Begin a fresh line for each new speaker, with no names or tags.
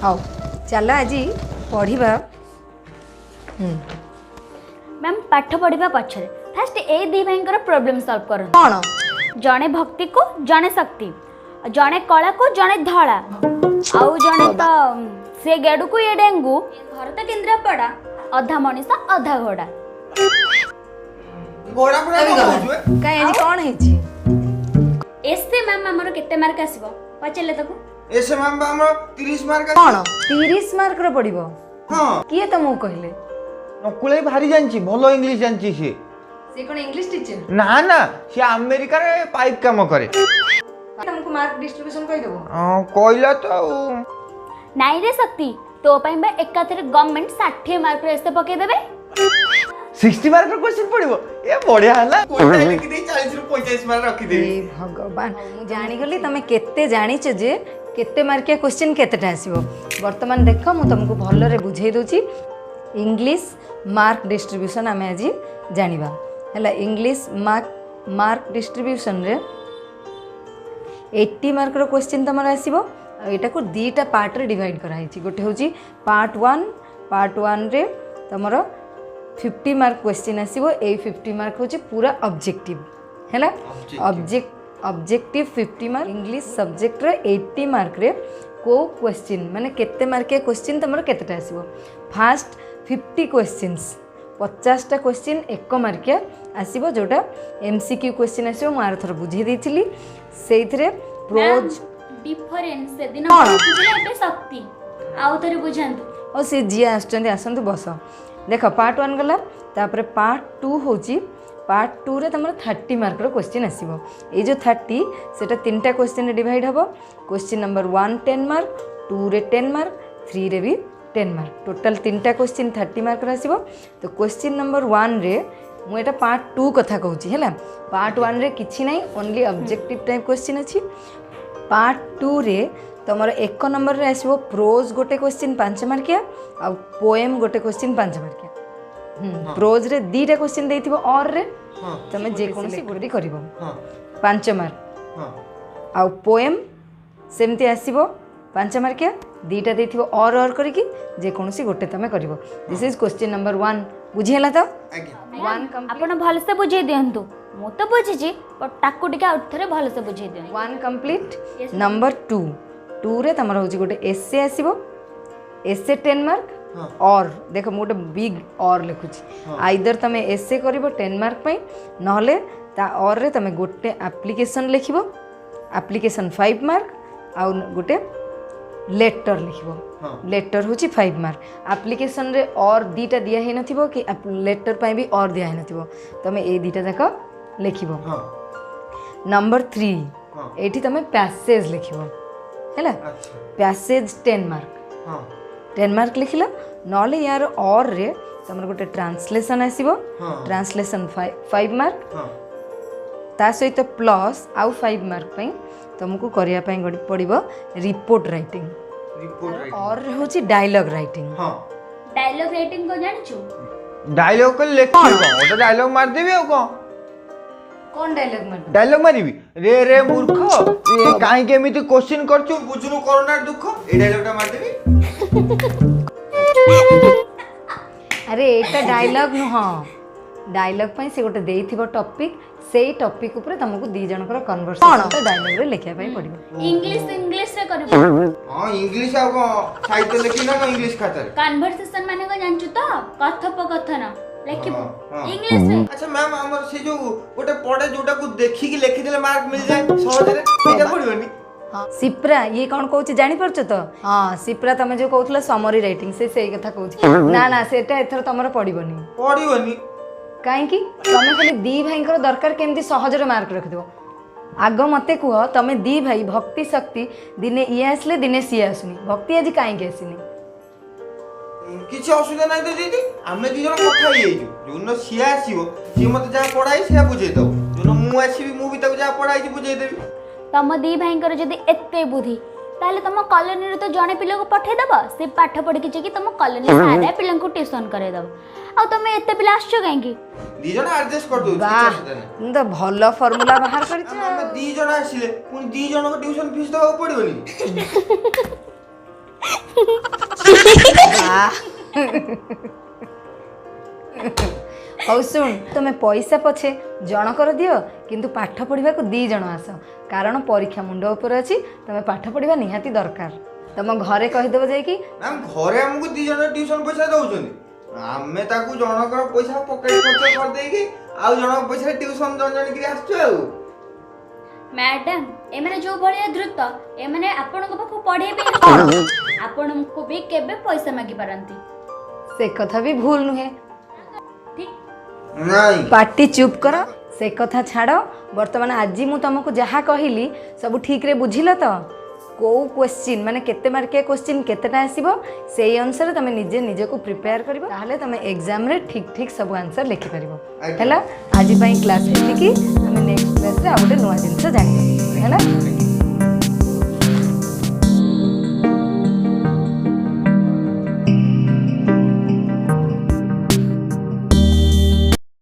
ହଉ ଚାଲ ଆଜି ପଢ଼ିବା।
मैम पाठ पढ़ा पछरे फास्ट ए दी भाईंकर प्रॉब्लम सॉल्व करो
कौन
जड़े भक्ति को जड़े शक्ति जड़े कला को जड़े धड़ा आउ जड़े तो से गेडू को ये डेंगू घर तो केन्द्रापड़ा अधा मनीष अधा घोड़ा
घोड़ा पुरा
कहीं आज कौन है
एसे मैम हमर केते मार्क आसीबो पचले तको
एसे मैम हमर 30 मार्क
कौन 30 मार्क रो पड़िबो।
हां
किए तुमको कहले
नकुले भारी जानची भलो इंग्लिश जानची
से कौन इंग्लिश टीचर
ना ना से अमेरिका रे पाइप काम करे
तुमको मार्क डिस्ट्रीब्यूशन कहि देबो
कहला तो
नाई रे शक्ति तो पई बे एकाथरे गवर्नमेंट 60 मार्क रे एसे पके देबे
60 मार्क रो क्वेश्चन पड़िबो ए बढ़िया हला कोटा लिखि दे 40 रु 45 मार्क रखि दे
ए भगवान मु जानि गली तमे केते जानि छ जे केते मार्किया क्वेश्चन केतेटा आसीबो। वर्तमान देख मु तुमको भलो रे बुझाई दोची इंग्लिश मार्क डिस्ट्रीब्यूशन आमे आज जानिबा हला। इंग्लिश मार्क डिस्ट्रीब्यूशन रे 80 मार्क रो क्वेश्चन तमरा आसीबो। एटा को दीटा पार्ट रे डिवाइड करा हिची। गोटे होची पार्ट 1 रे तमरो 50 मार्क क्वेश्चन आसीबो। ए 50 मार्क होची पूरा ऑब्जेक्टिव हैला ऑब्जेक्टिव 50 मार्क। इंग्लिश सब्जेक्ट रे 80 मार्क रे को क्वेश्चन माने केते मार्क के क्वेश्चन तमरो केतेटा आसीबो। फास्ट 50 क्वेश्चंस 50 टा क्वेश्चन 1 मार्किया आसीबो जोटा एमसीक्यू क्वेश्चन आसीबो। मु आर थर बुझी देथिली सेइथरे प्रोज
डिफरेंस से दिन बुझले शक्ति आउ थरे बुझांतु
और से जिया आसचंदी आसंतु बस देख पार्ट 1 गला तापर पार्ट 2 होची पार्ट 2 रे तमर 30 मार्क रो क्वेश्चन आसीबो। ए जो 30 सेटा तीनटा क्वेश्चन रे डिवाइड हबो। क्वेश्चन नंबर 1 10 मार्क 2 रे 10 मार्क 3 रे भी 10 मार्क टोटल तीनटा क्वेश्चन 30 मार्क रे आसीबो। तो क्वेश्चन नंबर 1 रे मु एटा पार्ट 2 कथा कहूची हैला। पार्ट 1 रे किछि नै ओनली ऑब्जेक्टिव टाइप क्वेश्चन अछि। पार्ट 2 रे तमर 1 नंबर रे आसीबो प्रोज गोटे क्वेश्चन 5 मार्किया आ पोएम गोटे क्वेश्चन 5 मार्किया। प्रोज रे दीटा क्वेश्चन देथिबो और रे तमे जे कोनसी गोटी करबो 5 मार्क आ पोएम सेमती आसीबो 5 मार्किया दीटा देथिबो और करकी जे कोनसी गोटे तमे करबो। दिस इज क्वेश्चन नंबर 1 बुझियला त 1
आपण भल से बुझे दियंतु मु तो बुझिची पर टाकू टिका आउट थरे भल से बुझे दियंतु
1 कंप्लीट। नंबर 2 रे तमरा होची गोटे एसे आसीबो एसे 10 मार्क और देख मोटे बिग और लिखुची आइदर तमे एसे करिवो 10 मार्क पई नहले ता और रे तमे गोटे एप्लीकेशन लिखिबो एप्लीकेशन 5 मार्क आ गोटे लेटर लिखिबो लेटर होची 5 मार्क। एप्लीकेशन रे और दीटा दिया हे नथिबो कि लेटर पई भी और दिया हे नथिबो तमे ए दीटा जाका लिखिबो। नंबर 3 एठी तमे पैसेज लिखिबो हैला पैसेज 10 मार्क 10 मार्क लिखिला नले यार और रे तमर गोटे ट्रांसलेशन आसीबो ट्रांसलेशन 5 मार्क ता सहित प्लस आउ 5 मार्क पई तुमको करिया पई गडी पड़िबो रिपोर्ट राइटिंग और होची डायलॉग राइटिंग।
डायलॉग राइटिंग को जानछु
डायलॉग को लिखिबो ओटा डायलॉग मार देबी आ
कौन डायलॉग मार
डायलॉग मारिबी रे मूर्ख ए काहे केमिति क्वेश्चन करछु बुझनु कोरोना दुख ए डायलॉगटा मार देबी
अरे एटा डायलॉग नुह डायलॉग पई से गोटे देइथिबो टॉपिक सेई टॉपिक ऊपर तुमको दी जनकर कन्वर्सेशन डायलॉग रे लिखिया पई पड़िबो।
इंग्लिश रे करबो
हां इंग्लिश आ को साहित्य लिखि ना इंग्लिश खातर
कन्वर्सेशन माने को जानछु तो कथोपकथन लिखिबो इंग्लिश रे।
अच्छा मैम हमर से जो गोटे पड़े जोटा को देखि कि लिखि देले मार्क मिल जाए सहज रे एटा पड़िबोनी।
सिप्रा ये कौन कहूँ जानी पारछ तो हाँ सिप्रा तुम जो कहूल समरी राइटिंग से कथा कहूँ ना ना सेटा एथर तुम
पड़ोनी
कहीं तुम खाली दी भाई दरकार केमती सहजरे मार्क रखिदेव आग मत कह तुम दी भाई भक्ति शक्ति दिने ये आसले दिने सी आसुनी भक्ति आज कहीं आसनी
किसी असुविधा नहीं तो दीदी आमे दी जन कथा ही जो सी आसीबो सी मते जा पढ़ाई से बुझे दो जो मु आसीबी मु भी तक जा पढ़ाई बुझे देबी।
तम दी भाईंकर जदि एते बुद्धि ताले तुम कॉलोनी रे तो जने पिला को पठे दबा से पाठ पढ़ के कि तुम कॉलोनी सारा पिला को ट्यूशन करे दब आ तुम एते पिला आछो काहे की
दी जन एडजस्ट कर दो
वाह तो भलो फार्मूला बाहर करछ
हम दी जन आसिले पुनी दी जन को ट्यूशन फीस दबा पड़िबनी
ହଉ ଶୁଣ ତମେ ପଇସା ପଛେ ଜଣକର ଦିଅ କିନ୍ତୁ ପାଠ ପଢ଼ିବାକୁ 2 ଜଣ ଆସ କାରଣ ପରୀକ୍ଷା ମୁଣ୍ଡ ଉପରେ ଅଛି ତମେ ପାଠ ପଢ଼ିବା ନିହାତି ଦରକାର ତମ ଘରେ କହିଦେବ ଯାଇକି
ମ୍ୟାମ୍ ଘରେ ଆମକୁ 2 ଜଣ ଟ୍ୟୁସନ ପଇସା ଦଉଛନ୍ତି ଆମେ ତାକୁ ଜଣକର ପଇସା ପକେଟ ଖର୍ଚ୍ଚ କରିଦେଇକି ଆଉ ଜଣକ ପଇସାରେ ଟ୍ୟୁସନ ଜଣ କିରି ଆସୁଛୁ ଆଉ
ମ୍ୟାଡାମ ଏମାନେ ଯୋଉ ଭଳିଆ ଦ୍ରୁତ ଏମାନେ ଆପଣଙ୍କ ପାଖକୁ ପଢେଇବେ କଣ ଆପଣଙ୍କୁ ବି କେବେ ପଇସା ମାଗି ପାରନ୍ତି
ସେ କଥା ବି ଭୁଲ ନୁହେଁ
ଠିକ
ନାଇଁ
ପାଟି ଚୁପ୍ କର ସେ କଥା ଛାଡ଼ ବର୍ତ୍ତମାନ ଆଜି ମୁଁ ତମକୁ ଯାହା କହିଲି ସବୁ ଠିକରେ ବୁଝିଲ ତ କେଉଁ କ୍ୱେଶ୍ଚିନ୍ ମାନେ କେତେ ମାର୍କିଆ କ୍ୱେଶ୍ଚିନ୍ କେତେଟା ଆସିବ ସେଇ ଅନୁସାରେ ତମେ ନିଜେ ନିଜକୁ ପ୍ରିପେୟାର କରିବ ତାହେଲେ ତମେ ଏକ୍ଜାମରେ ଠିକ୍ ଠିକ୍ ସବୁ ଆନ୍ସର ଲେଖିପାରିବ ହେଲା ଆଜି ପାଇଁ କ୍ଲାସ୍ ଏତିକି ଆମେ ନେକ୍ସଟ କ୍ଲାସ୍ରେ ଆଉ ଗୋଟେ ନୂଆ ଜିନିଷ ଜାଣିବା ହେଲା